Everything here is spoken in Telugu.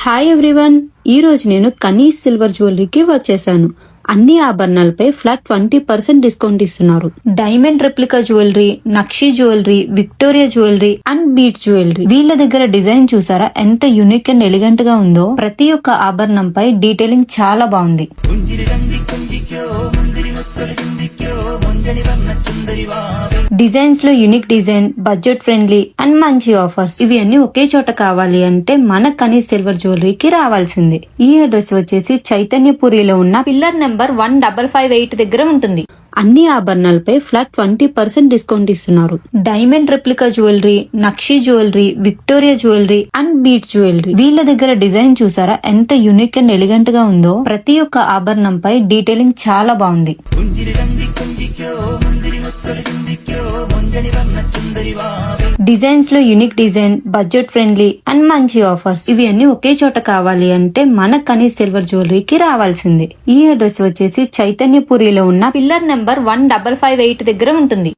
హాయ్ ఎవ్రీవన్, ఈ రోజు నేను కనీస్ సిల్వర్ జ్యువెలరీకి వచ్చేసాను. అన్ని ఆభరణాలపై ఫ్లాట్ 20% డిస్కౌంట్ ఇస్తున్నారు. Diamond replica jewellery, nakshi jewellery, Victoria jewellery and beats jewellery. వీళ్ళ దగ్గర డిజైన్ చూసారా ఎంత యూనిక్ అండ్ ఎలిగెంట్ గా ఉందో. ప్రతి ఒక్క ఆభరణంపై డీటెయిలింగ్ చాలా బాగుంది. డిజైన్స్ లో unique design, budget friendly and మంచి ఆఫర్స్, ఇవి అన్ని ఒకే చోట కావాలి అంటే మన కనీస్ సిల్వర్ జ్యువెలరీకి రావాల్సిందే. ఈ అడ్రస్ వచ్చేసి చైతన్యపురిలో ఉన్న పిల్లర్ నెంబర్ 1558 దగ్గర ఉంటుంది. అన్ని ఆభరణాలపై ఫ్లాట్ 20% డిస్కౌంట్ ఇస్తున్నారు. Diamond replica jewellery, nakshi jewellery, Victoria jewellery and beats jewellery. వీళ్ళ దగ్గర డిజైన్ చూసారా ఎంత యూనిక్ అండ్ ఎలిగెంట్ గా ఉందో. ప్రతి ఒక్క ఆభరణంపై డీటెయిలింగ్ చాలా బాగుంది. డిజైన్స్ లో unique design, budget friendly and మంచి ఆఫర్స్, ఇవి అన్ని ఒకే చోట కావాలి అంటే మన కనీస్ సిల్వర్ జ్యువెలరీకి రావాల్సిందే. ఈ అడ్రస్ వచ్చేసి చైతన్యపురిలో ఉన్న పిల్లర్ నెంబర్ 1558 దగ్గర ఉంటుంది.